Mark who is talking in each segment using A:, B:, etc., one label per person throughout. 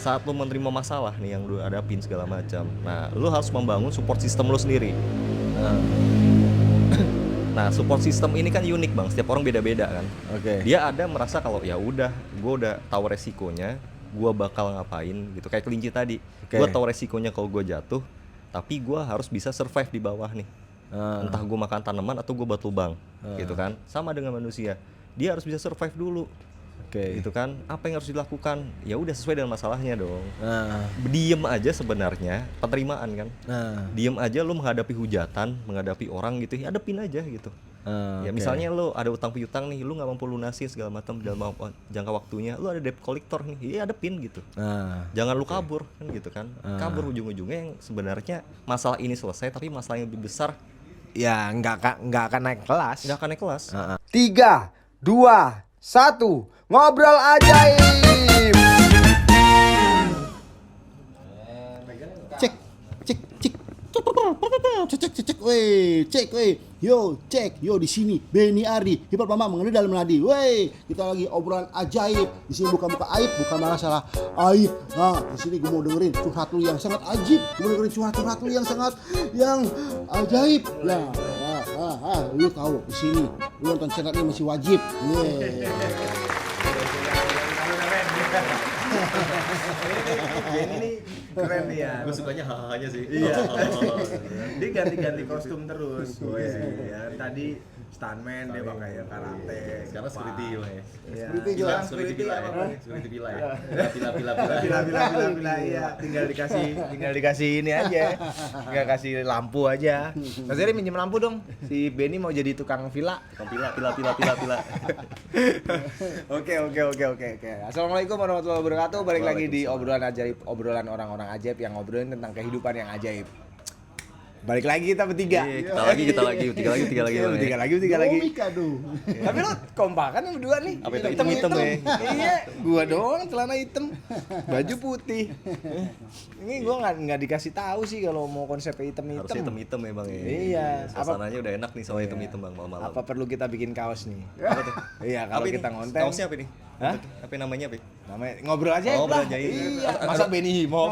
A: saat lu menerima masalah nih yang lu hadapin segala macam, nah lu harus membangun support system lu sendiri. Nah, nah support system ini kan unik bang, setiap orang beda-beda kan.
B: Oke.
A: Dia ada merasa kalau ya udah, gue udah tahu resikonya, gue bakal ngapain gitu. Kayak kelinci tadi,
B: Oke.
A: gue tahu resikonya kalau gue jatuh, tapi gue harus bisa survive di bawah nih. Entah gue makan tanaman atau gue batu lubang, gitu kan. Sama dengan manusia, dia harus bisa survive dulu.
B: Oke.
A: Gitu kan, apa yang harus dilakukan? Ya udah sesuai dengan masalahnya dong.
B: Nah,
A: Diem aja sebenarnya penerimaan kan.
B: nah,
A: Diem aja lu menghadapi hujatan, menghadapi orang gitu, ya hadapin aja gitu. Ya
B: oke.
A: misalnya lu ada utang piutang nih, lu nggak mampu lunasin segala macam dalam jangka waktunya, lu ada debt collector nih, ya hadapin gitu.
B: Nah,
A: Jangan lu kabur kan gitu kan. Kabur ujung-ujungnya yang sebenarnya masalah ini selesai, tapi masalah yang lebih besar
B: ya nggak akan naik kelas.
A: nggak akan naik kelas.
B: 3, 2, 1, ngobrol ajaib.
C: Cek, cek, cek, cek, weh, cek, weh, yo di sini Benny Ardi, hip hop lama mengenai dalam nadi, weh, kita lagi obrolan ajaib, di sini bukan aib, bukan masalah aib, nah di sini gue mau dengerin curhat lu yang sangat ajib, gue mau dengerin curhat lu yang sangat ajaib, ya, lu tahu di sini, lu nonton channel ini masih wajib,
D: Benny nih keren nih ya.
A: Gue sukanya hahanya sih.
D: Iya. Dia ganti-ganti kostum terus. Ya. Tadi stuntman dia pakai karate.
A: Sekarang security lah ya.
D: Iya.
A: Security pila ya. Security pila ya. Pila.
D: Pila. Iya. Tinggal dikasih ini aja. Tinggal kasih lampu aja. Mas Eri minjem lampu dong. Si Benny mau jadi tukang villa.
A: Pila.
D: Oke. Assalamualaikum warahmatullahi wabarakatuh. Balik lagi di obrolan ajaib, obrolan orang-orang ajaib yang ngobrolin tentang kehidupan yang ajaib. Balik lagi kita bertiga.
A: Kita lagi. Tiga lagi.
C: Komika dong.
D: Tapi lo kompakan berdua nih.
A: Apa itu? Hitam-hitam ya?
D: Iya, gua doang celana hitam, baju putih. Ini gua nggak dikasih tahu sih kalau mau konsep hitam-hitam.
A: Harus hitam-hitam ya bang ya.
D: Iya.
A: Suasananya udah enak nih sama
D: Iya.
A: hitam-hitam bang malam-malam.
D: Apa perlu kita bikin kaos nih?
A: Apa tuh?
D: Iya, kalau
A: Apa
D: kita
A: ini?
D: ngonten.
A: Kaosnya apa nih?
D: Hah?
A: Apa namanya apa?
D: Namanya ngobrol aja
A: Oh,
D: lah.
A: ngobrol ajaib.
D: Iya. Masa Benny Himo?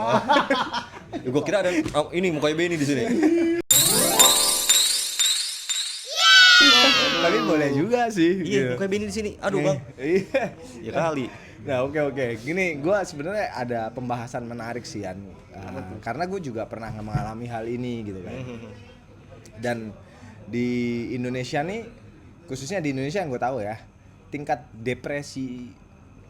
A: Gue kira ada ini mukanya Benny di sini.
D: Tapi boleh juga sih.
A: Iya, mukanya Benny di sini. Aduh bang.
D: Iya.
A: Ya kali.
D: Nah oke. Gini, gue sebenarnya ada pembahasan menarik sih Yan. Karena gue juga pernah mengalami hal ini gitu kan. Dan di Indonesia nih, khususnya di Indonesia yang gue tahu ya, tingkat depresi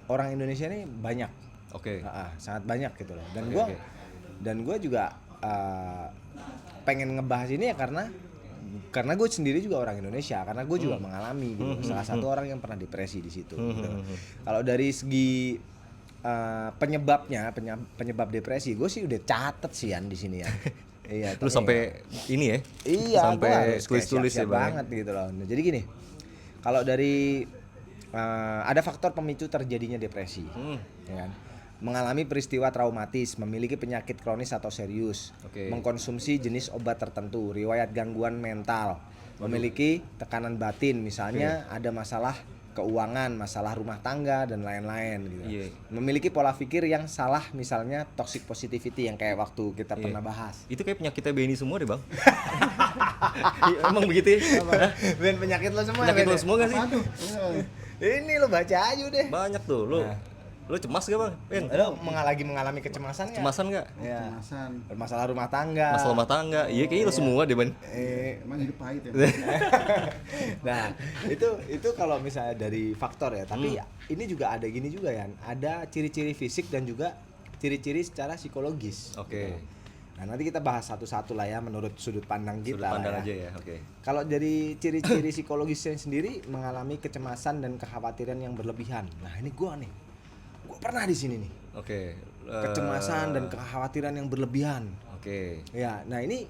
D: orang Indonesia nih banyak.
A: Oke.
D: Sangat banyak gitu loh.
A: Oke.
D: Dan gue juga pengen ngebahas ini ya karena gue sendiri juga orang Indonesia, karena gue juga mengalami gitu. Salah satu orang yang pernah depresi di situ. Gitu. Kalau dari segi penyebab depresi, gue sih udah catet sih Yan di sini ya. Iya.
A: Lu sampai ini ya?
D: Iya.
A: Sampai
D: gua harus
A: tulis ya
D: siap-siap
A: bang.
D: banget gitu loh. Nah, jadi gini, kalau dari ada faktor pemicu terjadinya depresi, ya kan? Mengalami peristiwa traumatis, memiliki penyakit kronis atau serius, mengkonsumsi jenis obat tertentu, riwayat gangguan mental, memiliki tekanan batin, misalnya ada masalah keuangan, masalah rumah tangga dan lain-lain gitu. Memiliki pola pikir yang salah, misalnya toxic positivity yang kayak waktu kita pernah bahas.
A: Itu kayak penyakitnya Benny semua deh bang. Emang begitu ya?
D: Ben, penyakit lo semua.
A: Penyakit lo semua gak sih?
D: Ini lo baca aja deh.
A: Banyak tuh. Lu cemas gak bang? Ben?
D: Lo mengalami kecemasan nggak?
A: Cemasan gak?
D: Ya.
C: Kemasan,
D: Masalah rumah tangga.
A: Masalah rumah tangga. Iya kayaknya lu semua deh ban.
C: emang hidup pahit ya.
D: Nah, itu kalau misalnya dari faktor ya, tapi ini juga ada gini juga ya. Ada ciri-ciri fisik dan juga ciri-ciri secara psikologis.
A: Oke.
D: Nah, nanti kita bahas satu-satu lah ya menurut sudut pandang kita.
A: Sudut pandang
D: lah
A: aja ya, oke.
D: Kalau dari ciri-ciri psikologisnya sendiri, mengalami kecemasan dan kekhawatiran yang berlebihan. Nah, ini gua pernah di sini nih.
A: Oke.
D: Kecemasan dan kekhawatiran yang berlebihan.
A: Oke.
D: Ya, nah ini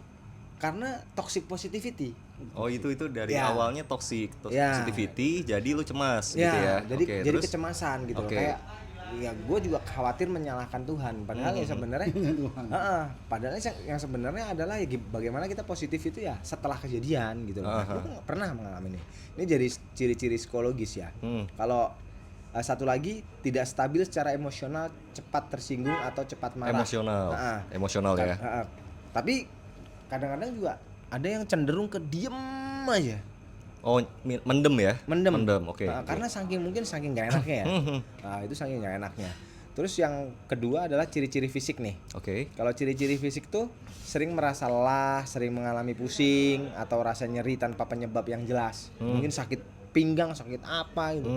D: karena toxic positivity.
A: Oh itu dari
D: Ya.
A: awalnya toxic
D: Ya.
A: positivity, jadi lu cemas gitu
D: Ya,
A: ya.
D: jadi
A: Oke,
D: jadi
A: terus?
D: kecemasan gitu loh.
A: Oke.
D: Kayak ya gue juga khawatir menyalahkan Tuhan, padahal ya sebenarnya padahal yang sebenarnya adalah ya bagaimana kita positif itu ya setelah kejadian gitu loh. Gue pernah mengalami ini. Ini jadi ciri-ciri psikologis ya. Kalau Satu lagi tidak stabil secara emosional, cepat tersinggung atau cepat marah.
A: Emosional ya.
D: Tapi kadang-kadang juga ada yang cenderung ke diem aja.
A: Oh, mendem ya?
D: Mendem.
A: Oke.
D: Karena saking gak enaknya ya. Itu saking gak enaknya. Terus yang kedua adalah ciri-ciri fisik nih.
A: Oke.
D: Kalau ciri-ciri fisik tuh sering merasa lelah, sering mengalami pusing atau rasa nyeri tanpa penyebab yang jelas. Mungkin sakit pinggang, sakit apa gitu.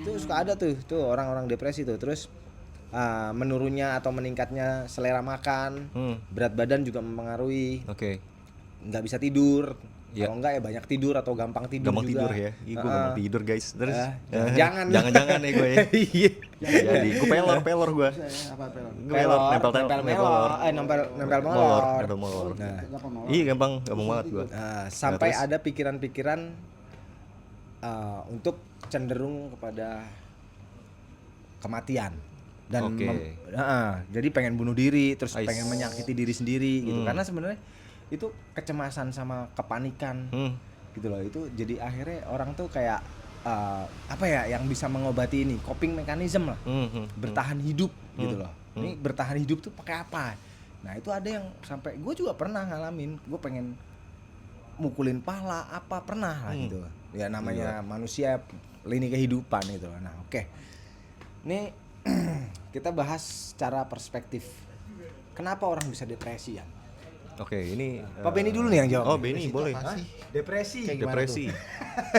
D: Itu suka ada tuh orang-orang depresi tuh. Terus menurunnya atau meningkatnya selera makan, berat badan juga mempengaruhi.
A: Oke.
D: Nggak bisa tidur.
A: Ya.
D: Kalau enggak ya banyak tidur atau gampang tidur
A: Gampang
D: juga.
A: tidur ya. Gue gampang tidur guys. Terus
D: jangan
A: jangan nih gue ya.
D: Iya.
A: Jadi gue pelor gue.
C: Apa pelor?
A: Nempel molor.
D: Nempel molor.
A: Nempel molor.
D: Nah,
A: Iya gampang banget gue.
D: sampai
A: terus?
D: ada pikiran-pikiran untuk cenderung kepada kematian dan
A: Oke.
D: jadi pengen bunuh diri, terus
A: I
D: pengen
A: see.
D: menyakiti diri sendiri gitu. Karena sebenarnya itu kecemasan sama kepanikan gitu loh. Itu jadi akhirnya orang tuh kayak apa ya yang bisa mengobati ini, coping mechanism lah, bertahan hidup gitu loh. Ini bertahan hidup tuh pakai apa? Nah itu ada yang sampai gue juga pernah ngalamin, gue pengen mukulin pala apa pernah lah gitu. Ya namanya manusia lini kehidupan gitu. Nah oke. Ini kita bahas secara perspektif. Kenapa orang bisa depresi ya?
A: Oke, ini
D: Pak Benny dulu nih yang jawab.
A: Oh, Benny boleh.
D: Depresi.
A: Depresi.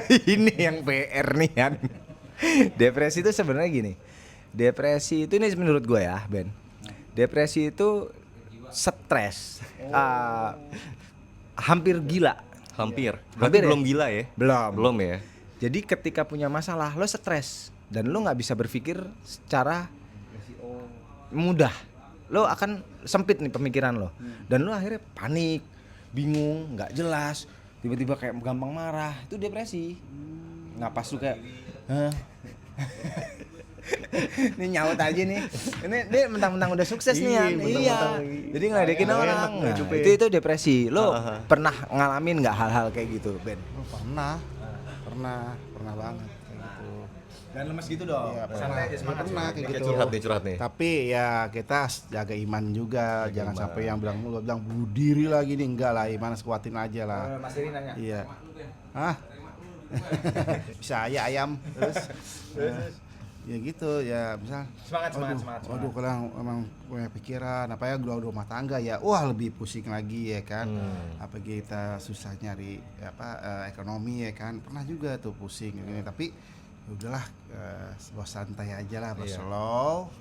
D: Ini yang PR nih kan. Depresi itu sebenarnya gini. Depresi itu ini menurut gue ya, Ben. Depresi itu stres. Hampir gila.
A: Hampir. Berarti
D: Hampir ya?
A: belum gila ya? Belum ya?
D: Jadi ketika punya masalah lo stres dan lo nggak bisa berpikir secara mudah. Lo akan sempit nih pemikiran lo dan lo akhirnya panik, bingung, nggak jelas, tiba-tiba kayak gampang marah. Itu depresi. Nggak pas tuh kayak ini nyaut aja nih. Ini dia mentang-mentang udah sukses nih ya. Iya. Jadi ngeledekin orang. Nah, itu depresi. Lo pernah ngalamin nggak hal-hal kayak gitu, Ben?
C: Oh, pernah banget kayak gitu.
D: Dan lemes gitu dong.
C: Iya,
D: Santai aja, semangat.
C: pernah kayak gitu.
A: Curhat nih.
C: Tapi ya kita harus jaga iman juga, jangan sampai yang bilang bunuh diri lagi nih, enggak lah, iman sekuatin aja lah.
D: Mas Iri nanya.
C: Iya. Hah? Bisa aja ayam terus. Ya gitu ya, misal
D: Semangat.
C: Waduh, kalau emang punya pikiran apa ya rumah tangga ya, wah lebih pusing lagi ya kan. Apa kita susah nyari ekonomi ya kan. Pernah juga tuh pusing gini, tapi ya udahlah, sebuah santai aja lah, slow,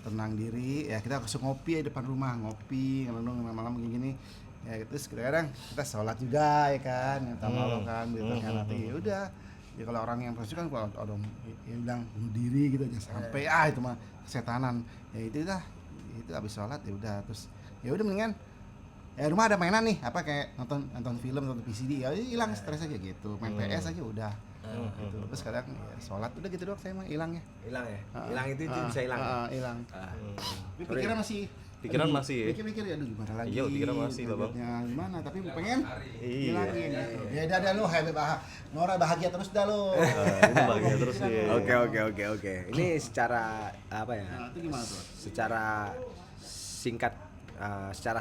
C: tenang diri ya. Kita langsung ngopi ya depan rumah, ngopi ngelendong malam-malam gini ya. Terus kadang kita sholat juga ya kan, minta maaf kan, minta nanti ya udah. Ya kalau orang yang depresi kan kalau ada yang bilang bunuh diri gitu aja sampai itu mah kesetanan. Ya itu dah, itu habis sholat ya udah, terus ya udah mendingan rumah ada mainan nih, apa kayak nonton film, nonton VCD, ya hilang stres aja gitu, main PS aja udah. Gitu. Terus kadang ya sholat udah gitu doang, saya mah hilang ya.
D: Hilang ya? Hilang itu bisa hilang.
C: Hilang. Tapi pikiran masih
A: ya?
C: Mikir ya, aduh gimana lagi.
A: Iya, pikiran masih lah, Bang.
C: Gimana, tapi pengen
A: Iya.
C: hilangin gitu. Ya udah lu Nora bahagia terus dah lu.
A: Itu bahagia terus ya.
D: Oke. Ini secara apa ya?
C: Nah, itu gimana tuh?
D: Secara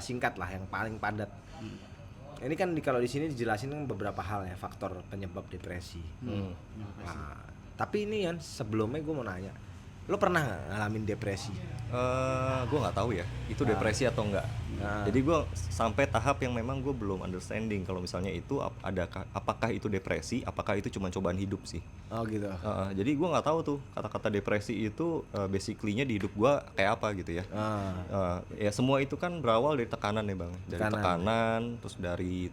D: singkat lah, yang paling padat. Ini kan kalau di sini dijelasin kan beberapa hal ya, faktor penyebab depresi. Nah, tapi ini kan sebelumnya gue mau nanya, lo pernah nggak ngalamin depresi?
A: Gue nggak tahu ya itu depresi atau enggak. Jadi gue sampai tahap yang memang gue belum understanding kalau misalnya itu apakah itu depresi, apakah itu cuma cobaan hidup sih.
D: Oh gitu.
A: Jadi gue nggak tahu tuh kata-kata depresi itu basically-nya di hidup gue kayak apa gitu ya. Ya semua itu kan berawal dari tekanan ya bang, dari tekanan, terus dari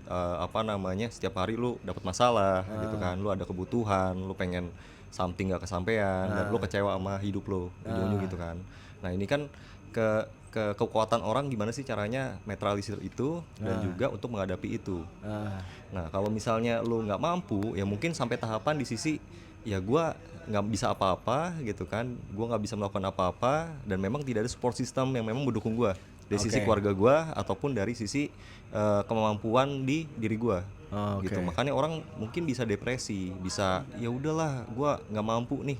A: setiap hari lu dapat masalah gitu kan, lu ada kebutuhan, lu pengen something gak kesampaian dan lu kecewa sama hidup lu ujung-ujung gitu kan. Nah ini kan kekuatan orang gimana sih caranya netralisir itu dan juga untuk menghadapi itu. Nah kalau misalnya lu nggak mampu ya mungkin sampai tahapan di sisi ya gue nggak bisa apa-apa gitu kan, gue nggak bisa melakukan apa-apa dan memang tidak ada support system yang memang mendukung gue dari sisi keluarga gue ataupun dari sisi kemampuan di diri gue. Gitu makanya orang mungkin bisa depresi, bisa ya udahlah gue nggak mampu nih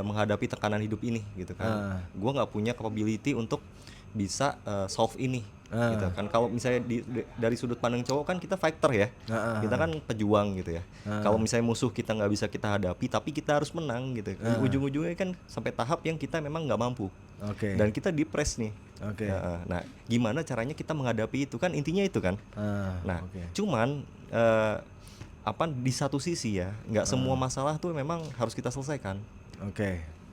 A: menghadapi tekanan hidup ini gitu kan. Gue nggak punya capability untuk bisa solve ini gitu kan. Kalau misalnya dari sudut pandang cowok kan kita fighter ya, kita kan pejuang gitu ya. Kalau misalnya musuh kita nggak bisa kita hadapi tapi kita harus menang gitu, ujung-ujungnya kan sampai tahap yang kita memang nggak mampu. Dan kita depres nih. Nah, gimana caranya kita menghadapi itu kan, intinya itu kan. Nah, cuman di satu sisi ya, nggak semua masalah tuh memang harus kita selesaikan.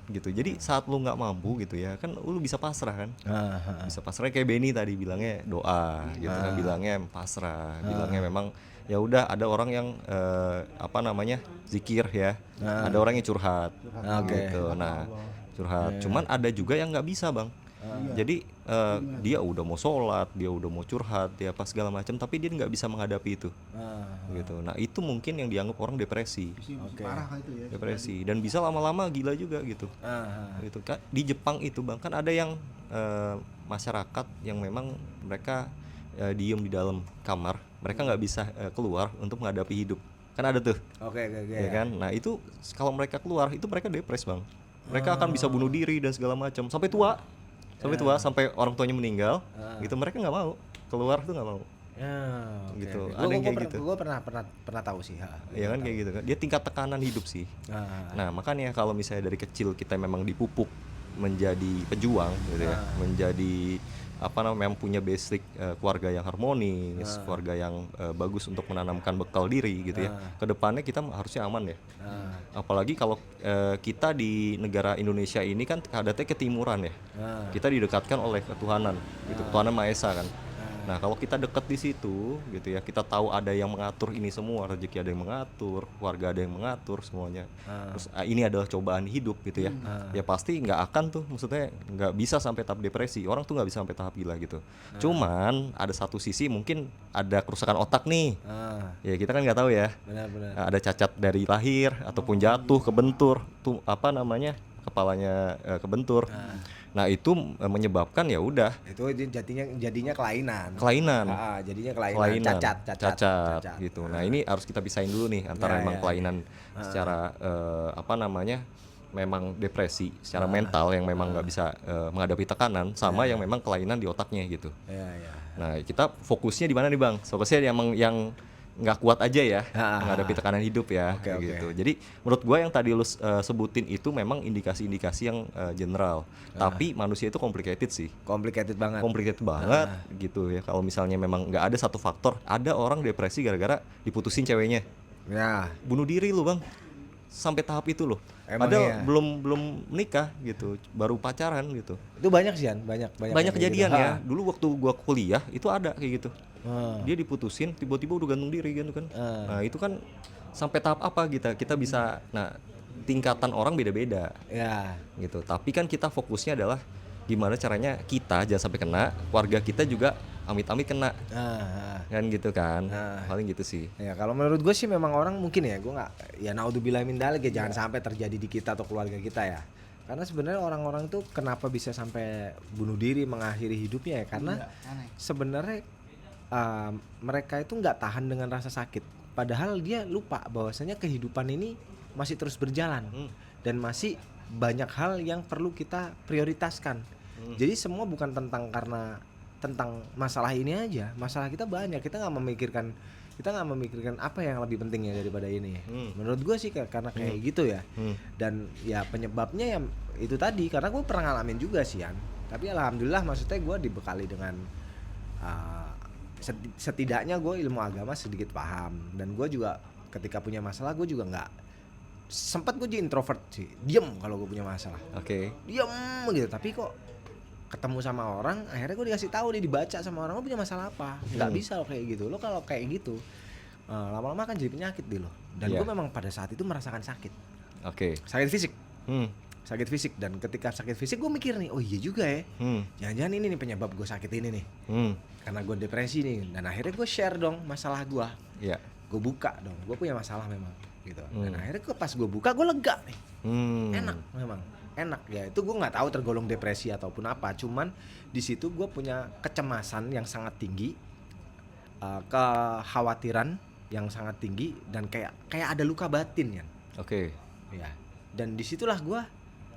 A: Gitu. Jadi saat lu nggak mampu gitu ya kan, lu bisa pasrah kan. Bisa pasrah kayak Benny tadi bilangnya doa gitu kan, bilangnya pasrah, bilangnya memang ya udah, ada orang yang zikir ya, ada orang yang curhat gitu. Nah, curhat. Cuman ada juga yang nggak bisa, Bang. Jadi dia udah mau sholat, dia udah mau curhat, dia apa segala macam, tapi dia nggak bisa menghadapi itu, gitu. Nah itu mungkin yang dianggap orang depresi,
C: Parah itu ya.
A: depresi, dan bisa lama-lama gila juga gitu. Gitu kan di Jepang itu, Bang, kan ada yang masyarakat yang memang mereka diem di dalam kamar, mereka nggak bisa keluar untuk menghadapi hidup, kan ada tuh. Ya kan. Nah itu kalau mereka keluar itu mereka depres, Bang. Mereka akan bisa bunuh diri dan segala macam sampai tua. Sampai orang tuanya meninggal, gitu. Mereka nggak mau keluar tuh, nggak mau. Gitu. Ada yang kayak gitu.
D: Gue pernah tahu sih.
A: Ya kan kayak gitu kan. Dia tingkat tekanan hidup sih. Nah makanya kalau misalnya dari kecil kita memang dipupuk menjadi pejuang, gitu ya, menjadi memang punya basic keluarga yang harmonis, keluarga yang bagus untuk menanamkan bekal diri gitu ya. Kedepannya kita harusnya aman ya. Apalagi kalau kita di negara Indonesia ini kan adatnya ketimuran ya. Kita didekatkan oleh ketuhanan, gitu, Ketuhanan Maha Esa kan. Nah kalau kita dekat di situ gitu ya, kita tahu ada yang mengatur ini semua, rezeki ada yang mengatur, keluarga ada yang mengatur semuanya. Terus ini adalah cobaan hidup gitu ya. Ya pasti nggak akan tuh, maksudnya nggak bisa sampai tahap depresi. Orang tuh nggak bisa sampai tahap gila gitu. Cuman ada satu sisi mungkin ada kerusakan otak nih. Ya kita kan nggak tahu ya. Ada cacat dari lahir ataupun jatuh kebentur tuh kepalanya kebentur. Nah itu menyebabkan ya udah
D: itu jadinya kelainan. Jadinya kelainan. Cacat
A: gitu. Nah ini harus kita pisahin dulu nih antara memang kelainan secara memang depresi secara mental yang memang nggak bisa menghadapi tekanan, sama yang memang kelainan di otaknya gitu. Nah kita fokusnya di mana nih, Bang? Fokusnya yang nggak kuat aja ya menghadapi tekanan hidup ya, gitu. Jadi menurut gue yang tadi lu sebutin itu memang indikasi-indikasi yang general, tapi manusia itu complicated banget gitu ya. Kalau misalnya memang nggak ada satu faktor, ada orang depresi gara-gara diputusin ceweknya, bunuh diri lu, Bang, sampai tahap itu loh. Padahal belum menikah gitu, baru pacaran gitu.
D: Itu banyak sih, banyak
A: kejadian gitu. Ya. Dulu waktu gua kuliah itu ada kayak gitu. Dia diputusin, tiba-tiba udah gantung diri gitu kan. Nah itu kan sampai tahap apa kita bisa, nah tingkatan orang beda-beda gitu. Tapi kan kita fokusnya adalah gimana caranya kita jangan sampai kena, keluarga kita juga amit-amit kena, kan gitu kan. Paling gitu sih.
D: Ya kalau menurut gue sih memang orang mungkin ya, gue nggak, ya naudzubillah min dzalik ya, jangan sampai terjadi di kita atau keluarga kita ya. Karena sebenarnya orang-orang tuh kenapa bisa sampai bunuh diri, mengakhiri hidupnya ya karena sebenarnya mereka itu nggak tahan dengan rasa sakit. Padahal dia lupa bahwasanya kehidupan ini masih terus berjalan dan masih banyak hal yang perlu kita prioritaskan. Jadi semua bukan tentang masalah ini aja. Masalah kita banyak. Kita nggak memikirkan apa yang lebih pentingnya daripada ini. Menurut gue sih karena kayak gitu ya. Dan ya penyebabnya ya itu tadi, karena gue pernah ngalamin juga sih, Yan. Tapi alhamdulillah maksudnya gue dibekali dengan setidaknya gue ilmu agama sedikit paham, dan gue juga ketika punya masalah gue juga nggak sempat, gue jadi introvert sih, diem kalau gue punya masalah, diem gitu. Tapi kok ketemu sama orang, akhirnya gue dikasih tahu, dia dibaca sama orang, lo punya masalah apa, nggak bisa lo kayak gitu, lo kalau kayak gitu lama-lama kan jadi penyakit deh lo. Dan gue memang pada saat itu merasakan sakit, sakit fisik. Sakit fisik, dan ketika sakit fisik gue mikir nih, oh iya juga ya, jangan-jangan ini nih penyebab gue sakit ini nih, karena gue depresi nih. Dan akhirnya gue share dong masalah gue, gue buka dong, gue punya masalah memang gitu. Dan akhirnya pas gue buka, gue lega nih, enak ya. Itu gue nggak tahu tergolong depresi ataupun apa, cuman di situ gue punya kecemasan yang sangat tinggi, kekhawatiran yang sangat tinggi, dan kayak ada luka batin ya. Ya. Dan disitulah gue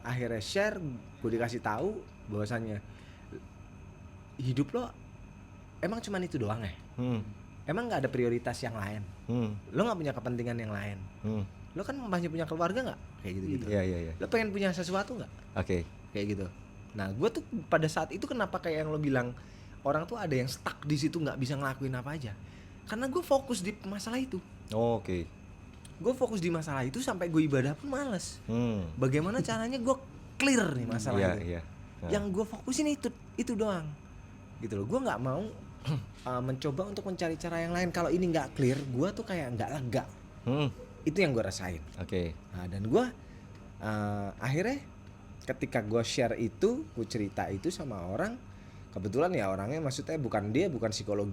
D: akhirnya share, gue dikasih tahu bahwasannya hidup lo emang cuman itu doang ya. Emang nggak ada prioritas yang lain. Lo nggak punya kepentingan yang lain. Lo kan masih punya keluarga nggak? Kayak gitu-gitu.
A: Iya.
D: Lo pengen punya sesuatu nggak?
A: Oke.
D: Kayak gitu. Nah, gue tuh pada saat itu kenapa kayak yang lo bilang orang tuh ada yang stuck di situ nggak bisa ngelakuin apa aja. Karena gue fokus di masalah itu.
A: Oke.
D: Gue fokus di masalah itu sampai gue ibadah pun males. Bagaimana caranya gue clear nih masalah itu.
A: Iya.
D: Yang gue fokusin itu doang. Gitu loh. Gue nggak mau mencoba untuk mencari cara yang lain. Kalau ini nggak clear, gue tuh kayak nggak lega. Itu yang gue rasain.
A: Oke.
D: Nah, dan gue akhirnya ketika gue share itu, gue cerita itu sama orang, kebetulan ya orangnya maksudnya bukan psikolog,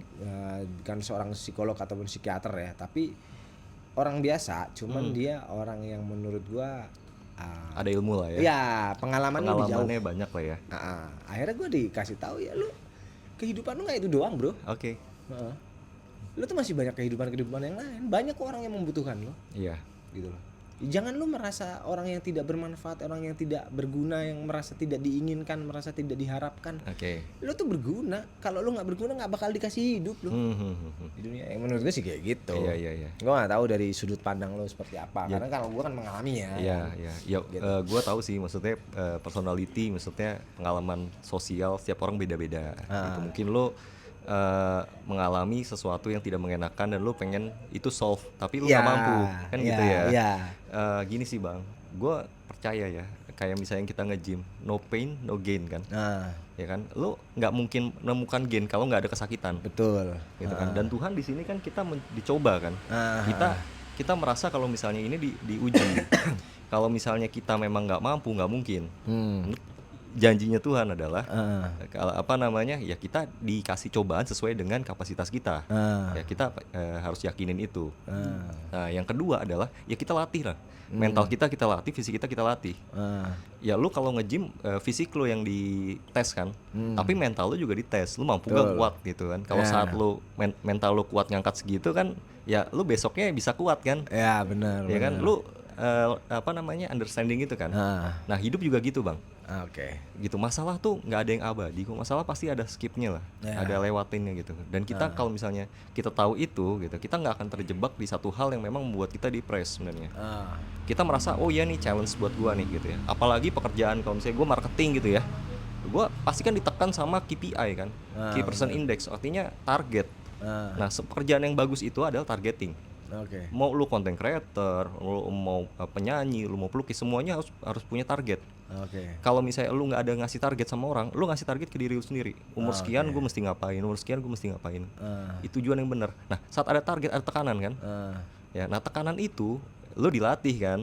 D: bukan seorang psikolog ataupun psikiater ya, tapi orang biasa, cuman dia orang yang menurut gue
A: ada ilmu lah ya.
D: Ya pengalamannya lebih jauh.
A: Pengalamannya banyak lah ya.
D: Akhirnya gue dikasih tahu ya lu kehidupan lu nggak itu doang bro.
A: Oke.
D: Lu tuh masih banyak kehidupan yang lain, banyak orang yang membutuhkan lo.
A: Iya.
D: Gitu loh. Jangan lu merasa orang yang tidak bermanfaat, orang yang tidak berguna, yang merasa tidak diinginkan, merasa tidak diharapkan.
A: Oke.
D: Lu tuh berguna. Kalau lu nggak berguna nggak bakal dikasih hidup lu. Di dunia yang menurut gue sih kayak gitu.
A: Iya.
D: Gue nggak tahu dari sudut pandang lu seperti apa. Karena kalau gue kan mengalaminya.
A: Iya. Ya,
D: Gitu.
A: gue tahu sih maksudnya personality, maksudnya pengalaman sosial setiap orang beda-beda. Gitu. Mungkin lo mengalami sesuatu yang tidak mengenakan dan lu pengen itu solve tapi lu nggak mampu kan gitu ya. Gini sih bang, gue percaya ya kayak misalnya kita nge-gym, no pain no gain kan. Ya kan, lu nggak mungkin menemukan gain kalau nggak ada kesakitan.
D: Betul.
A: Gitu kan. Dan Tuhan di sini kan kita dicoba kan. Kita merasa kalau misalnya ini diuji. Kalau misalnya kita memang nggak mampu, nggak mungkin. Janjinya Tuhan adalah ya kita dikasih cobaan sesuai dengan kapasitas kita. Ya kita harus yakinin itu. Nah, yang kedua adalah ya kita latih lah. Mental kita latih, fisik kita latih. Ya lu kalau nge-gym fisik lu yang dites kan, tapi mental lu juga dites. Lu mampu gak kuat gitu kan. Kalau saat lu mental lu kuat ngangkat segitu kan, ya lu besoknya bisa kuat kan.
D: Ya benar.
A: Ya kan lu understanding itu kan. Nah hidup juga gitu bang.
D: Oke.
A: Gitu, masalah tuh nggak ada yang abadi, masalah pasti ada skipnya lah, ada lewatinnya gitu. Dan kita kalau misalnya kita tahu itu gitu, kita nggak akan terjebak di satu hal yang memang membuat kita depres sebenarnya. Kita merasa oh ya nih challenge buat gua nih gitu ya. Apalagi pekerjaan kalau misalnya gua marketing gitu ya, gua pasti kan ditekan sama KPI kan, Key Person Index, artinya target. Nah pekerjaan yang bagus itu adalah targeting. Mau lu content creator, lu mau penyanyi, lu mau pelukis, semuanya harus punya target. Kalau misalnya lu nggak ada ngasih target sama orang, lu ngasih target ke diri lu sendiri. Umur sekian gue mesti ngapain, umur sekian gue mesti ngapain. Itu tujuan yang benar. Nah saat ada target ada tekanan kan. Ya, nah tekanan itu lu dilatih kan.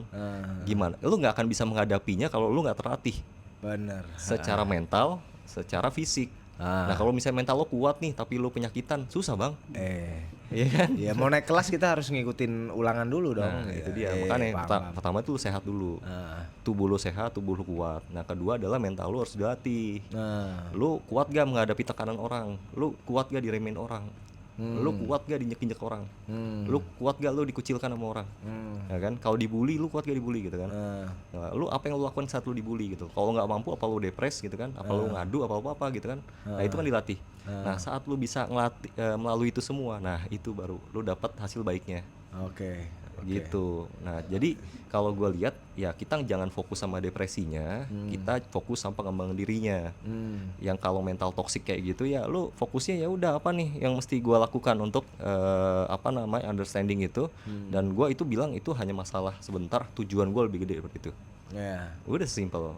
A: Gimana? Lu nggak akan bisa menghadapinya kalau lu nggak terlatih.
D: Bener.
A: Secara mental, secara fisik. Nah kalau misalnya mental lo kuat nih tapi lo penyakitan, susah bang. Iya kan?
D: Ya mau naik kelas kita harus ngikutin ulangan dulu dong.
A: Nah, itu dia. Makanya pertama itu lo sehat dulu. Tubuh lo sehat, tubuh lo kuat. Nah kedua adalah mental lo harus dilatih. Lo kuat gak menghadapi tekanan orang? Lo kuat gak diremehin orang? Lu kuat gak diinjek-injek orang? Lu kuat gak lu dikucilkan sama orang? Ya kan? Kalau dibully, lu kuat gak dibully gitu kan? Nah, lu apa yang lu lakukan saat lu dibully gitu? Kalau nggak mampu, apa lu depres gitu kan? Apa lu ngadu, apa gitu kan? Nah itu kan dilatih. Nah saat lu bisa melalui itu semua, nah itu baru lu dapat hasil baiknya. Gitu. Nah jadi kalau gue lihat ya kita jangan fokus sama depresinya, kita fokus sama pengembangan dirinya. Yang kalau mental toksik kayak gitu ya lu fokusnya ya udah apa nih yang mesti gue lakukan untuk understanding itu. Dan gue itu bilang itu hanya masalah sebentar, tujuan gue lebih gede seperti itu. Udah simple.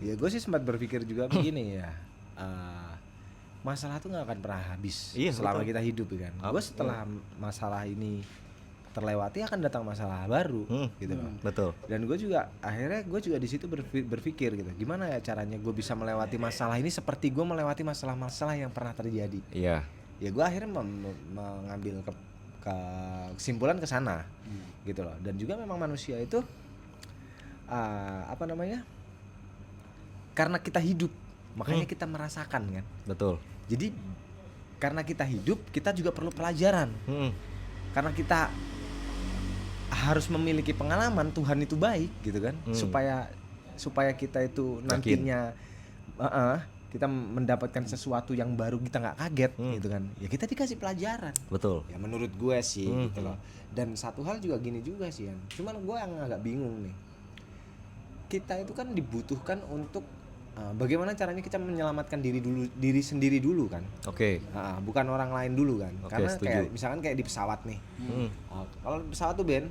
D: Ya gue sih sempat berpikir juga begini ya. Masalah tuh nggak akan pernah habis selama kita hidup kan. Gue setelah masalah ini terlewati akan datang masalah baru gitu loh.
A: Betul.
D: Dan gue juga akhirnya di situ berpikir gitu, gimana ya caranya gue bisa melewati masalah ini seperti gue melewati masalah-masalah yang pernah terjadi. Ya gue akhirnya mengambil kesimpulan ke sana gitu loh. Dan juga memang manusia itu karena kita hidup makanya kita merasakan kan.
A: Betul.
D: Jadi karena kita hidup kita juga perlu pelajaran. Karena kita harus memiliki pengalaman Tuhan itu baik gitu kan, supaya kita itu nantinya kita mendapatkan sesuatu yang baru, kita nggak kaget gitu kan, ya kita dikasih pelajaran.
A: Betul.
D: Ya menurut gue sih gitu loh. Dan satu hal juga gini juga sih kan, cuman gue yang agak bingung nih, kita itu kan dibutuhkan untuk bagaimana caranya kita menyelamatkan diri sendiri dulu kan.
A: Oke.
D: Bukan orang lain dulu kan.
A: Oke,
D: Karena
A: setuju.
D: kayak misalkan kayak di pesawat nih. Kalau di pesawat tuh Ben,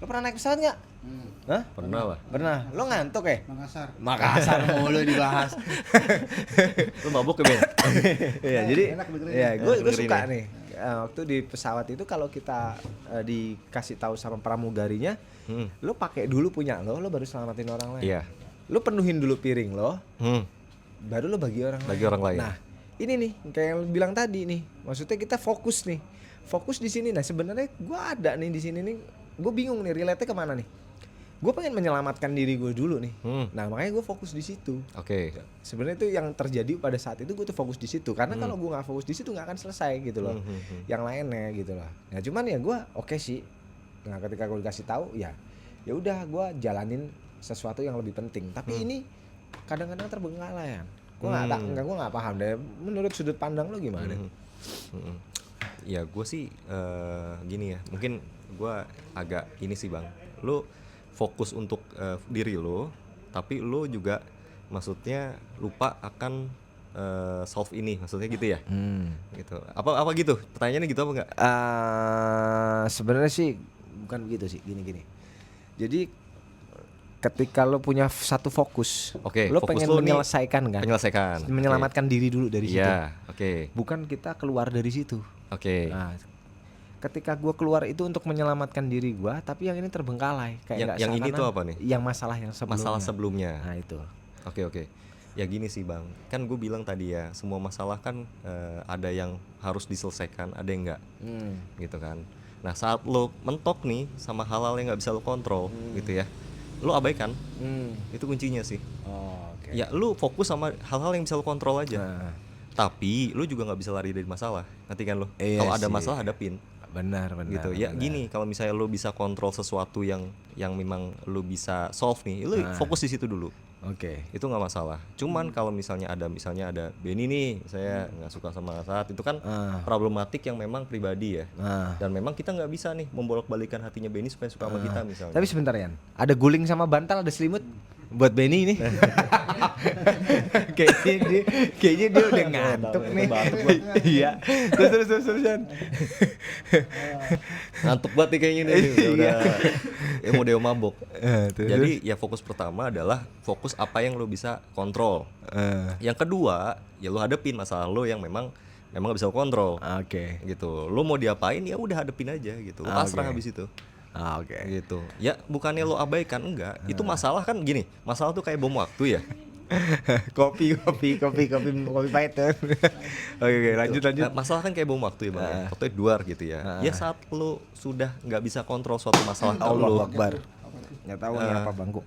D: lo pernah naik pesawat nggak? Hah?
A: Pernah lah.
D: Pernah. Lo ngantuk ya?
C: Makassar
D: mulu dibahas.
A: Lu mabuk ya, Ben?
D: Iya, jadi
C: enak dengerin
D: ya gue
A: dengerin
D: suka
A: ya.
D: nih. Waktu di pesawat itu kalau kita dikasih tahu sama pramugarinya, lo pakai dulu punya lo baru selamatin orang lain.
A: Iya.
D: Lo penuhin dulu piring lo, baru lo bagi orang
A: Bagi orang lain.
D: Nah, ini nih kayak yang lo bilang tadi nih. Maksudnya kita fokus nih. Fokus di sini. Nah, sebenarnya gue ada nih di sini nih. Gue bingung nih relate-nya kemana nih. Gue pengen menyelamatkan diri gue dulu nih. Nah, makanya gue fokus di situ.
A: Oke.
D: Sebenarnya itu yang terjadi pada saat itu, gue tuh fokus di situ. Karena kalau gue nggak fokus di situ nggak akan selesai gitu loh. Yang lainnya gitu loh. Ya cuman ya gue oke sih. Nah, ketika gue dikasih tahu ya udah gue jalanin sesuatu yang lebih penting. Tapi ini kadang-kadang terbengkalai ya. Gue nggak paham deh. Menurut sudut pandang lo gimana?
A: Ya gue sih gini ya. Mungkin gue agak ini sih Bang. Lu fokus untuk diri lo, tapi lo juga maksudnya lupa akan solve ini, maksudnya gitu ya. Gitu. Apa gitu? Pertanyaannya gitu apa enggak?
D: Sebenarnya sih bukan begitu sih. Gini. Jadi ketika lo punya satu fokus,
A: Oke,
D: lo
A: fokus
D: pengen
A: lo nih
D: menyelesaikan kan, menyelamatkan diri dulu dari situ.
A: Iya, oke.
D: Bukan kita keluar dari situ.
A: Oke.
D: Nah, ketika gue keluar itu untuk menyelamatkan diri gue, tapi yang ini terbengkalai kayak nggak
A: Yang ini
D: seakan-akan
A: tuh apa nih?
D: Yang masalah yang sebelumnya.
A: Masalah sebelumnya.
D: Nah itu.
A: Oke. Ya gini sih Bang, kan gue bilang tadi ya, semua masalah kan ada yang harus diselesaikan, ada yang enggak, gitu kan. Nah saat lo mentok nih sama hal-hal yang nggak bisa lo kontrol, gitu ya, lo abaikan, itu kuncinya sih.
D: Oke.
A: Ya lo fokus sama hal-hal yang bisa lo kontrol aja. Tapi lo juga nggak bisa lari dari masalah, ngerti kan lo?
D: Iya
A: Kalau ada
D: sih.
A: masalah hadapin.
D: Benar.
A: Gitu ya, gini, kalau misalnya lo bisa kontrol sesuatu yang memang lo bisa solve nih, lo fokus di situ dulu.
D: Oke.
A: Itu nggak masalah. Cuman kalau misalnya ada Benny nih, saya nggak suka sama saat itu kan problematik yang memang pribadi ya. Dan memang kita nggak bisa nih membolak-balikan hatinya Benny supaya suka sama kita misalnya.
D: Tapi sebentar Yan, ada guling sama bantal, ada selimut buat Benny ini. kayaknya dia udah ngantuk nih. Iya. Terus Yan.
A: Ngantuk banget nih kayaknya nih. Udah deo mabok. Jadi ya fokus pertama adalah fokus apa yang lo bisa kontrol. Yang kedua, ya lo hadepin masalah lo yang memang gak bisa lo kontrol.
D: Oke.
A: Gitu. Lo mau diapain ya udah hadepin aja gitu. Lo pasrah habis itu.
D: Oke.
A: Gitu. Ya bukannya lo abaikan, enggak. Itu masalah kan gini. Masalah tuh kayak bom waktu ya.
D: kopi pahit tuh. Oke, lanjut.
A: Nah, masalah kan kayak bom waktu ya Bang. Waktunya duar gitu ya. Ya saat lo sudah nggak bisa kontrol suatu masalah
D: Allahu
A: lo,
D: Akbar. Nggak tahu nih apa bangku.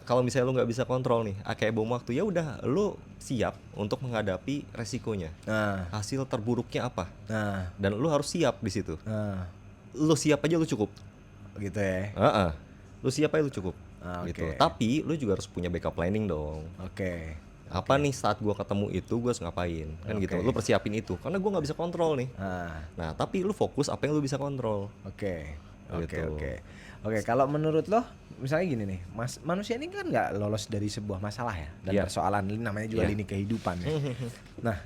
A: kalau misalnya lo nggak bisa kontrol nih, kayak bom waktu, ya udah lo siap untuk menghadapi resikonya. Hasil terburuknya apa? Dan lo harus siap di situ. Lo siap aja lo cukup.
D: Gitu ya.
A: Lo siap aja lo cukup. Gitu. Tapi lo juga harus punya backup planning dong.
D: Oke.
A: Apa nih saat gua ketemu itu gua harus ngapain kan gitu. Lo persiapin itu karena gua nggak bisa kontrol nih. Nah tapi lo fokus apa yang lo bisa kontrol.
D: Oke.
A: Gitu.
D: Oke, kalau menurut lo, misalnya gini nih, manusia ini kan nggak lolos dari sebuah masalah ya, dan persoalan ini namanya juga lini kehidupan ya. Nah,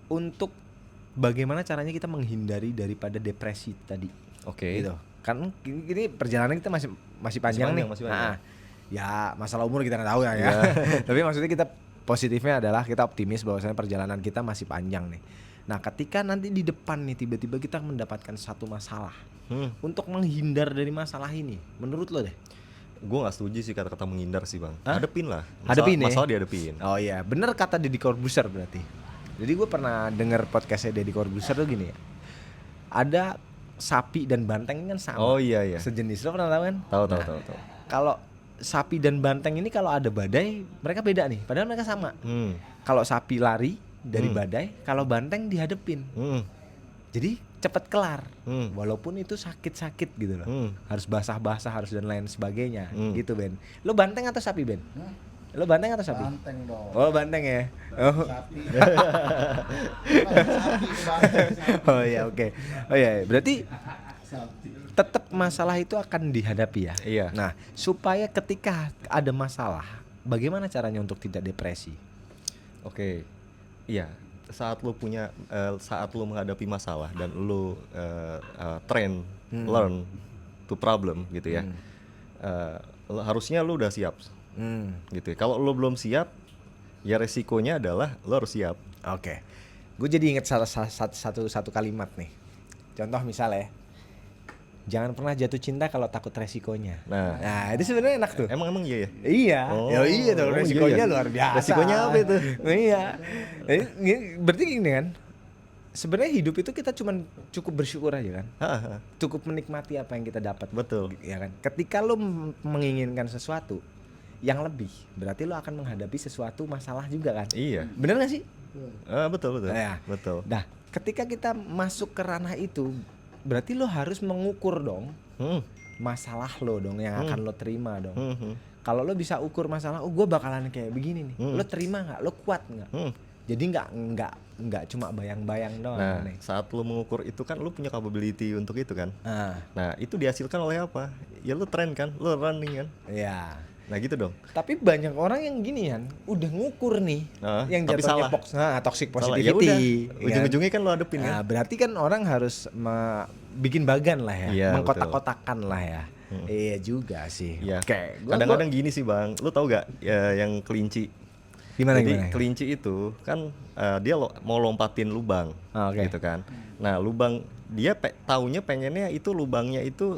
D: untuk bagaimana caranya kita menghindari daripada depresi tadi?
A: Oke.
D: Gitu. Kan ini perjalanan kita masih panjang nih.
A: Masih panjang.
D: Ya masalah umur kita nggak tahu ya. Tapi maksudnya kita positifnya adalah kita optimis bahwasanya perjalanan kita masih panjang nih. Nah, ketika nanti di depan nih tiba-tiba kita mendapatkan satu masalah, untuk menghindar dari masalah ini, menurut lo deh?
A: Gue nggak setuju sih kata-kata menghindar sih Bang. Hadepin lah. Masalah dihadepin.
D: Oh iya, bener kata Deddy Corbuzier berarti. Jadi gue pernah denger podcastnya Deddy Corbuzier tuh gini ya. Ada sapi dan banteng kan sama.
A: Oh iya.
D: Sejenis, lo pernah tahu kan?
A: Tahu.
D: Kalau sapi dan banteng ini kalau ada badai, mereka beda nih. Padahal mereka sama. Kalau sapi lari dari badai, kalau banteng dihadepin. Jadi cepet kelar. Walaupun itu sakit-sakit gitu loh. Harus basah-basah, harus dan lain sebagainya gitu Ben. Lo banteng atau sapi Ben? Lo banteng atau sapi?
C: Banteng dong.
D: Oh banteng ya. Oh,
C: Sapi. Sapi, banteng.
D: oh ya oke. Oh ya berarti
C: Sapi.
D: tetap masalah itu akan dihadapi ya.
A: Iya.
D: Nah supaya ketika ada masalah, bagaimana caranya untuk tidak depresi?
A: Oke. Iya, saat lu menghadapi masalah dan lu train learn to problem gitu ya. Harusnya lu udah siap. Gitu ya. Kalau lu belum siap, ya resikonya adalah lu harus siap.
D: Oke. Gue jadi inget satu kalimat nih. Contoh misalnya, jangan pernah jatuh cinta kalau takut resikonya. Nah itu sebenarnya enak tuh.
A: Emang iya ya?
D: Iya.
A: Oh,
D: Ya iya dong,
A: oh,
D: resikonya
A: iya, iya.
D: luar biasa.
A: Resikonya apa itu?
D: Iya. Berarti gini kan. Sebenarnya hidup itu kita cuman cukup bersyukur aja kan. Cukup menikmati apa yang kita dapat.
A: Betul.
D: Ya kan. Ketika lo menginginkan sesuatu yang lebih, berarti lo akan menghadapi sesuatu masalah juga kan.
A: Iya.
D: Bener gak sih?
A: Betul.
D: Ya.
A: Betul.
D: Nah, ketika kita masuk ke ranah itu, berarti lo harus mengukur dong masalah lo dong yang akan lo terima dong. Kalau lo bisa ukur masalah, oh gue bakalan kayak begini nih, lo terima nggak? Lo kuat nggak? Jadi nggak cuma bayang-bayang doang.
A: Nah,
D: nih.
A: saat lu mengukur itu kan lu punya capability untuk itu kan.
D: Ah,
A: Nah, itu dihasilkan oleh apa? Ya lu train kan, lu running kan.
D: ya.
A: Nah, gitu dong.
D: Tapi banyak orang yang gini kan, udah ngukur nih, yang
A: tapi
D: jatuhnya
A: salah.
D: toxic
A: Salah.
D: positivity.
A: Ya udah,
D: kan?
A: ujung-ujungnya kan lu hadepin
D: Nah,
A: kan.
D: berarti kan orang harus bikin bagan lah ya,
A: Iya,
D: mengkotak-kotakan lah ya. Iya juga sih.
A: Iya.
D: Oke.
A: Kadang-kadang gini sih, Bang. Lu tau gak ya, yang kelinci?
D: Gimana
A: Jadi
D: gimana?
A: kelinci itu kan dia mau lompatin lubang,
D: Oke.
A: gitu kan. Nah, lubang dia taunya pengennya itu lubangnya itu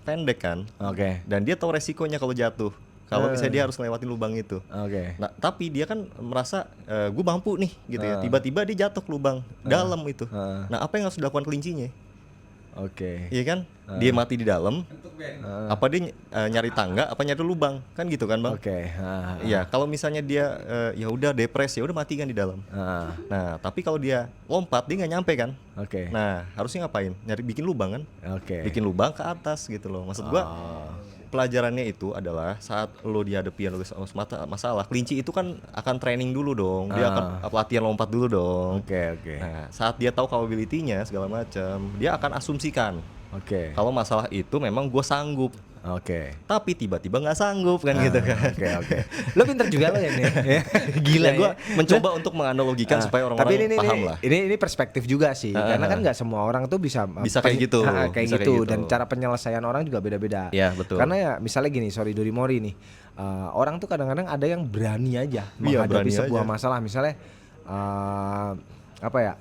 A: pendek kan.
D: Oke.
A: Dan dia tahu resikonya kalau jatuh. Kalau misalnya dia harus ngelewatin lubang itu.
D: Oke.
A: Nah, tapi dia kan merasa gue mampu nih gitu ya. Tiba-tiba dia jatuh ke lubang dalam itu. Nah, apa yang harus dilakukan kelincinya?
D: Oke.
A: Iya kan? Dia mati di dalam. Apa dia nyari tangga? Apa nyari lubang? Kan gitu kan, Bang?
D: Oke.
A: Iya, kalau misalnya dia ya udah depresi, ya udah mati kan di dalam. Nah, tapi kalau dia lompat dia nggak nyampe kan?
D: Oke.
A: Nah, harusnya ngapain? Bikin lubang kan?
D: Oke.
A: Bikin lubang ke atas gitu loh. Maksud gua pelajarannya itu adalah saat lo dihadapi masalah, kelinci itu kan akan training dulu dong. Dia akan latihan lompat dulu dong.
D: Oke.
A: Nah, saat dia tahu capability-nya segala macam, dia akan asumsikan
D: Oke.
A: kalau masalah itu memang gue sanggup.
D: Oke.
A: Tapi tiba-tiba nggak sanggup kan gitu kan.
D: Oke. Lo pinter juga lo ya nih. Gila
A: Gue
D: ya.
A: mencoba untuk menganalogikan supaya
D: Tapi
A: orang-orang paham lah.
D: ini perspektif juga sih, karena kan nggak semua orang tuh bisa
A: kayak gitu.
D: kayak
A: Bisa kayak
D: gitu,
A: gitu.
D: dan cara penyelesaian orang juga beda-beda.
A: Iya, betul.
D: Karena ya misalnya gini, sorry Dori Mori nih, orang tuh kadang-kadang ada yang berani aja
A: Iya,
D: menghadapi
A: berani
D: sebuah
A: aja.
D: masalah, misalnya apa ya,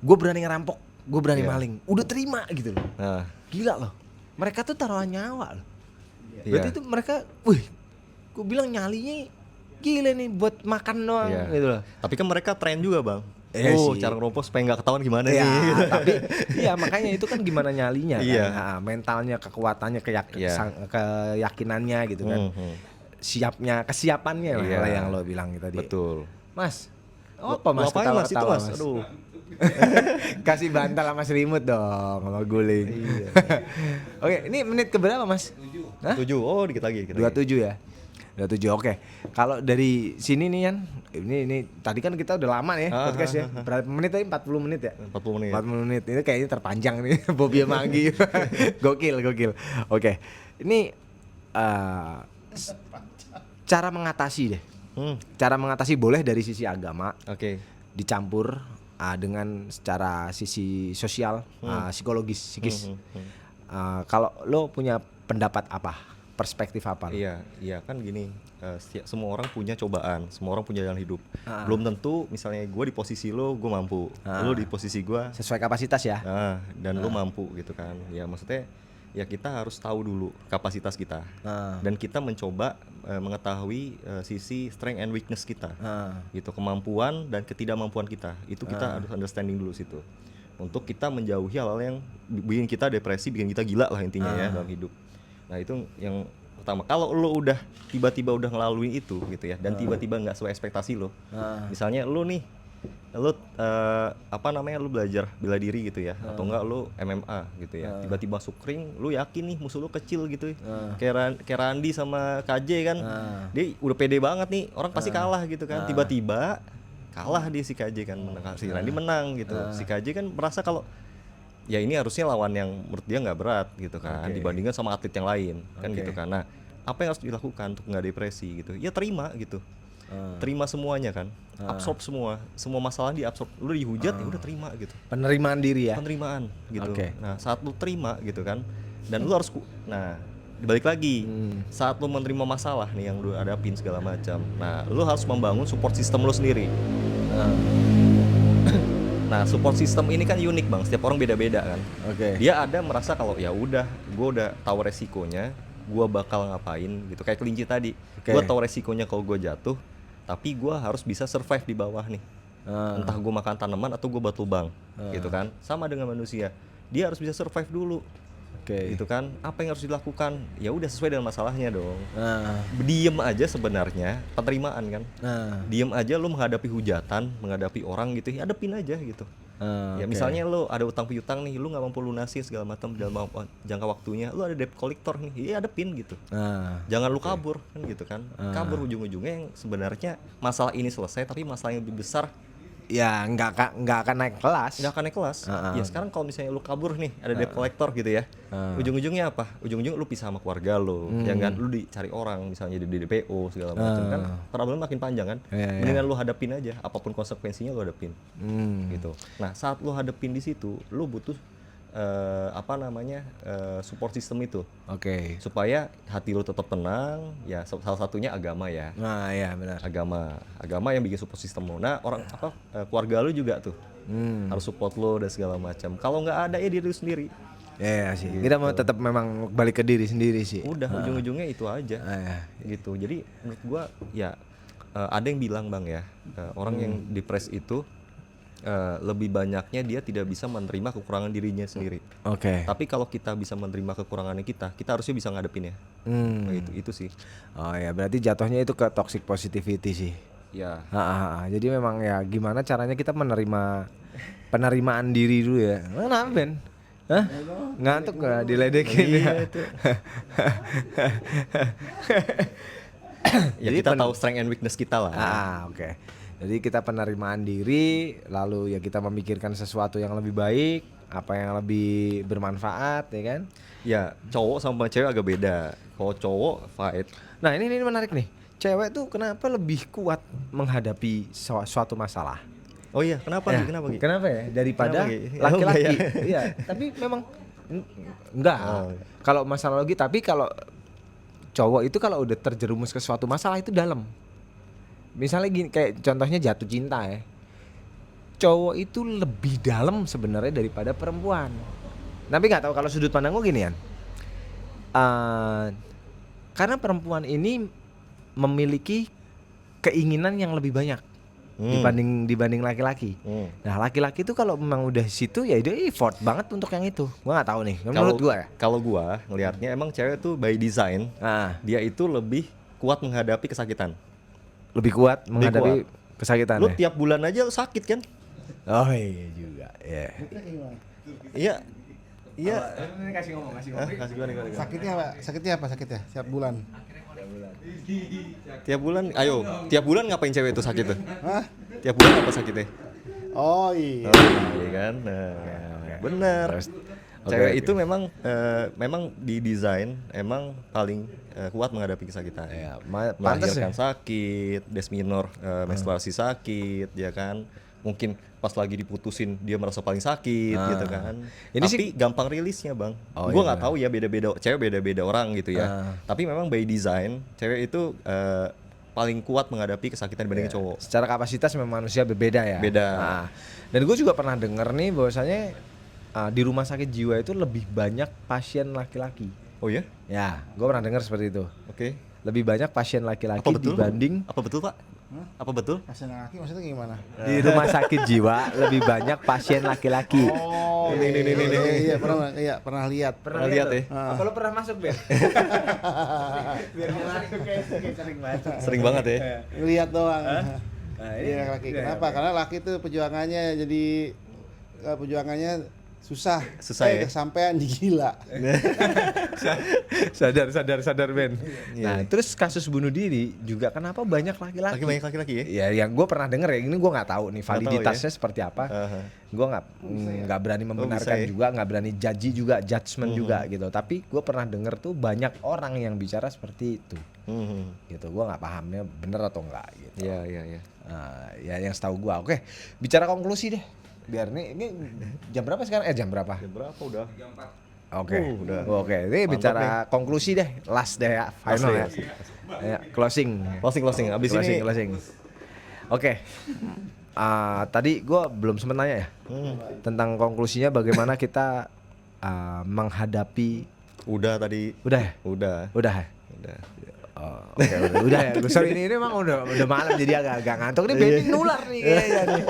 D: gue berani ngerampok, gue berani
A: Iya.
D: maling, udah terima gitu loh.
A: Nah,
D: Gila loh, mereka tuh taruhan nyawa loh.
A: Iya.
D: Berarti itu mereka, wih, gue bilang nyalinya gila nih buat makan doang
A: Iya.
D: gitu loh.
A: tapi kan mereka train juga, Bang.
D: Iya sih.
A: Cara ngerompos supaya nggak ketahuan gimana
D: Ya,
A: nih. gitu.
D: tapi iya makanya itu kan gimana nyalinya
A: Iya.
D: kan. Nah, mentalnya, kekuatannya,
A: Iya.
D: keyakinannya gitu kan. Kesiapannya
A: Iya.
D: lah yang lo bilang tadi.
A: Betul.
D: Mas.
A: Lu-
D: Apa Mas?
A: lu apain, Mas? Itu,
D: Ketawa-ketawa,
A: Mas. Aduh.
D: Kasih bantal sama selimut dong sama guling.
A: Iya.
D: Oke, ini menit keberapa Mas? Hah?
A: 7. Oh, dikit lagi.
D: 27 ya. 27. Oke. Kalau dari sini nih Yan, ini tadi kan kita udah lama nih ya podcast ya. Berapa menit tadi? 40 menit ya?
A: 40 menit.
D: 40 menit. Ini kayaknya terpanjang nih Bobby sama Anggi. Gokil. Oke. Ini cara mengatasi deh. Cara mengatasi boleh dari sisi agama,
A: Oke.
D: dicampur dengan secara sisi sosial, psikologis, psikis. Kalau lo punya pendapat apa? Perspektif apa? lo?
A: Iya kan gini, semua orang punya cobaan, semua orang punya jalan hidup. Belum tentu misalnya gue di posisi lo, gue mampu. Lo di posisi gue,
D: Sesuai kapasitas ya.
A: dan lo mampu gitu kan. Ya maksudnya ya kita harus tahu dulu kapasitas kita. Dan kita mencoba mengetahui sisi strength and weakness kita. Gitu, kemampuan dan ketidakmampuan kita. Itu kita harus understanding dulu situ. Untuk kita menjauhi hal-hal yang bikin kita depresi, bikin kita gila lah intinya ya dalam hidup. Nah, itu yang pertama. Kalau lo udah tiba-tiba udah ngelaluin itu gitu ya, dan tiba-tiba nggak sesuai ekspektasi lo. Misalnya lo nih lu apa namanya, lu belajar bela diri gitu ya, atau enggak lu MMA gitu ya, tiba-tiba masuk ring, lu yakin nih musuh lu kecil gitu, kayak Randy sama KJ kan, dia udah pede banget nih, orang pasti kalah gitu kan, tiba-tiba kalah dia si KJ kan, menang, si Randy menang gitu, si KJ kan merasa kalau ya ini harusnya lawan yang menurut dia nggak berat gitu kan, dibandingkan sama atlet yang lain kan gitu kan. Nah, apa yang harus dilakukan untuk nggak depresi gitu? Ya terima gitu. Terima semuanya kan, absorb semua masalah diabsorb. Lu dihujat ya udah terima gitu,
D: Penerimaan diri ya.
A: penerimaan gitu. Nah saat lu terima gitu kan, dan lu harus nah balik lagi, saat lu menerima masalah nih yang lu hadapin segala macam, nah lu harus membangun support system lu sendiri. Nah support system ini kan unik bang, setiap orang beda-beda kan. Dia ada merasa kalau ya udah, gue udah tahu resikonya, gue bakal ngapain gitu, kayak kelinci tadi. Gue tahu resikonya kalau gue jatuh, tapi gue harus bisa survive di bawah nih. Entah gue makan tanaman atau gue batu lubang, gitu kan. Sama dengan manusia, dia harus bisa survive dulu, gitu kan. Apa yang harus dilakukan? Ya udah sesuai dengan masalahnya dong. Diem aja sebenarnya penerimaan kan. Diem aja lu menghadapi hujatan, menghadapi orang gitu, ya hadapin aja gitu. Ya misalnya lu ada utang piutang nih, lu nggak mampu lunasin segala macam dalam jangka waktunya, lu ada debt collector nih, ya hadapin gitu. Jangan lu kabur kan gitu kan. Kabur ujung-ujungnya yang sebenarnya masalah ini selesai, tapi masalah yang lebih besar
D: Ya nggak akan naik kelas.
A: nggak akan naik kelas. Ya sekarang kalau misalnya lu kabur nih, ada debt collector gitu ya, ujung-ujungnya apa? Ujung-ujung lu pisah sama keluarga lu, jangan lu dicari orang misalnya di DPO segala macam kan, problemnya makin panjang kan. Mendingan lu hadapin aja, apapun konsekuensinya lu hadapin, gitu. Nah saat lu hadapin di situ, lu butuh apa namanya, support system itu, supaya hati lu tetap tenang. Ya salah satunya agama ya.
D: Nah ya benar.
A: Agama yang bikin support system lu. Nah orang apa, keluarga lu juga tuh harus support lu dan segala macam. Kalau nggak ada ya diri lu sendiri.
D: Ya sih. Kita mau tetap memang balik ke diri sendiri sih.
A: Udah ujung-ujungnya itu aja. Gitu. Jadi menurut gua ya ada yang bilang bang ya, orang yang depres itu lebih banyaknya dia tidak bisa menerima kekurangan dirinya sendiri. Tapi kalau kita bisa menerima kekurangannya kita harusnya bisa ngadepin ya. Nah, itu sih.
D: Oh ya, berarti jatuhnya itu ke toxic positivity sih.
A: Ya.
D: Jadi memang ya gimana caranya kita menerima penerimaan diri dulu ya. Mana Ben? Hah? Ngantuk nggak diledekin ya?
A: Ya kita tahu strength and weakness kita lah.
D: Jadi kita penerimaan diri, lalu ya kita memikirkan sesuatu yang lebih baik, apa yang lebih bermanfaat, ya kan?
A: Ya, cowok sama cewek agak beda. Kalau cowok fight.
D: Nah, ini menarik nih. Cewek tuh kenapa lebih kuat menghadapi suatu masalah?
A: Oh iya, kenapa
D: ya,
A: Gi?
D: Kenapa ya? Daripada
A: Kenapa,
D: laki-laki. Iya, tapi memang enggak. Kalau masalah lagi, tapi kalau cowok itu kalau udah terjerumus ke suatu masalah itu dalam. Misalnya gini, kayak contohnya jatuh cinta ya. Cowok itu lebih dalam sebenarnya daripada perempuan. Tapi nggak tahu kalau sudut pandang gue gini kan. Karena perempuan ini memiliki keinginan yang lebih banyak dibanding laki-laki. Nah laki-laki itu kalau memang udah situ ya dia effort banget untuk yang itu. Gue nggak tahu nih. Menurut gue ya.
A: Kalau gue ngelihatnya emang cewek tuh by design dia itu lebih kuat menghadapi kesakitan.
D: Lebih kuat menghadapi kesakitan.
A: Lu tiap bulan aja lu sakit kan?
D: Oh iya juga.
A: Iya. Iya.
D: Ini kasih ngomong.
A: Kasih gua nih.
C: Sakitnya apa? Tiap bulan.
A: Tiap bulan, ayo. Tiap bulan ngapain cewek itu sakit tuh? Hah? Tiap bulan apa sakitnya?
C: Oh iya.
A: Iya kan? Nah, bener. Cewek itu memang didesain emang paling kuat menghadapi kesakitan. Ya, melahirkan sakit, des minor, menstruasi sakit, ya kan. Mungkin pas lagi diputusin dia merasa paling sakit, gitu kan. Ini tapi gampang rilisnya bang. Gue nggak tahu ya, beda-beda cewek, beda-beda orang gitu ya. Tapi memang by design cewek itu paling kuat menghadapi kesakitan dibanding cowok.
D: Secara kapasitas memang manusia berbeda ya.
A: Beda.
D: Dan gue juga pernah denger nih bahwasanya di rumah sakit jiwa itu lebih banyak pasien laki-laki.
A: Oh ya?
D: Ya, gue pernah dengar seperti itu.
A: Oke.
D: Lebih banyak pasien laki-laki dibanding.
A: Apa betul pak? Apa betul?
C: Pasien laki maksudnya gimana?
D: Di rumah sakit jiwa lebih banyak pasien laki-laki.
C: Oh,
A: ini.
C: Iya, pernah lihat.
A: Pernah lihat ya?
D: Apa lo pernah masuk biar? Biar masuk kayak sering banget.
A: Sering banget ya?
C: Lihat doang. Iya laki. Kenapa? Karena laki itu perjuangannya jadi perjuangannya susah.
A: Susah ya?
C: Kesampean di gila.
D: sadar Ben. Nah, terus kasus bunuh diri juga kenapa banyak laki-laki?
A: Banyak laki-laki ya?
D: Ya, yang gue pernah denger ya, ini gue nggak tahu nih validitasnya
A: ya?
D: seperti apa. Gue nggak berani membenarkan
A: bisa ya?
D: juga, nggak berani judgement juga gitu. Tapi gue pernah denger tuh banyak orang yang bicara seperti itu. Gitu, gue nggak pahamnya bener atau enggak gitu.
A: Iya.
D: Nah, ya yang setahu gue. Oke, bicara konklusi deh. Biar ini jam berapa sekarang? Jam berapa?
A: Jam berapa udah?
D: Oke.
A: Udah.
D: Oke, ini bicara konklusi deh, last deh ya, final ya. Ya, closing.
A: Closing. Abis ini
D: Closing. Oke. Tadi gue belum sempat nanya ya tentang konklusinya bagaimana kita menghadapi.
A: udah tadi.
D: Udah ya?
A: Udah.
D: Oke, udah ya. Sorry ini memang udah malam jadi agak ngantuk nih. Benny nular nih kayaknya nih.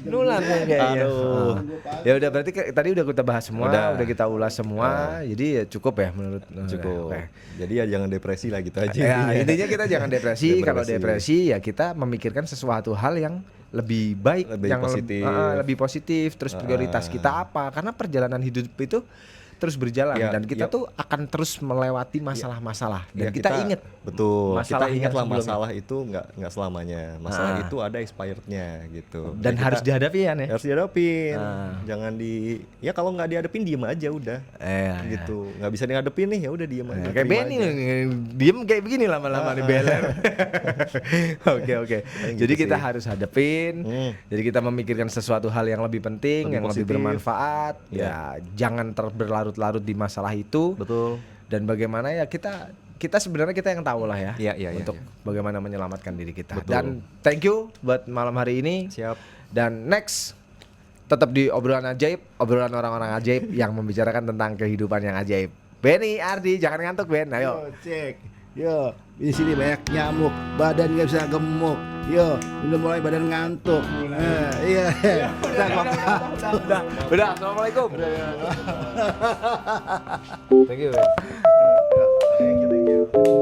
D: Nular nih kayaknya.
A: Aduh.
D: Ya udah berarti tadi udah kita bahas semua, udah kita ulas semua. Jadi ya cukup ya menurut.
A: Cukup.
D: Oke.
A: Jadi ya jangan depresi lah gitu aja.
D: Ya, intinya kita jangan depresi. Kalau depresi ya kita memikirkan sesuatu hal yang lebih baik,
A: Lebih
D: yang
A: positif.
D: lebih positif. Terus prioritas kita apa? Karena perjalanan hidup itu terus berjalan
A: Ya,
D: dan kita tuh akan terus melewati masalah-masalah dan
A: Ya,
D: kita ingat
A: betul.
D: masalah
A: Kita ingat lah
D: sebelumnya.
A: masalah itu nggak selamanya. Masalah itu ada expirednya gitu.
D: dan
A: Ya,
D: harus
A: kita
D: dihadapi ya nih.
A: harus dihadapin. Jangan ya kalau nggak dihadapin diem aja udah. Gitu. Nggak bisa dihadapin nih ya udah diem aja.
D: Kayak
A: terima
D: Benny
A: aja.
D: diem kayak begini lama-lama nih beler. Oke. Jadi
A: gitu
D: kita
A: sih.
D: harus hadepin. Jadi kita memikirkan sesuatu hal yang lebih penting,
A: Lebih
D: yang lebih
A: positif.
D: bermanfaat. Ya, jangan berlarut-larut di masalah itu.
A: Betul.
D: Dan bagaimana ya kita sebenarnya kita yang tahu lah ya.
A: Iya.
D: Untuk bagaimana menyelamatkan diri kita.
A: Betul.
D: Dan thank you buat malam hari ini.
A: Siap.
D: Dan next tetap di obrolan ajaib, obrolan orang-orang ajaib yang membicarakan tentang kehidupan yang ajaib. Benny, Ardi, jangan ngantuk Ben, ayo.
C: Yo, cek. Yo, di sini banyak nyamuk, badan nggak bisa gemuk. Yo, udah mulai badan ngantuk. Iya.
D: Udah, assalamualaikum. Thank you Ben.
C: Thank you.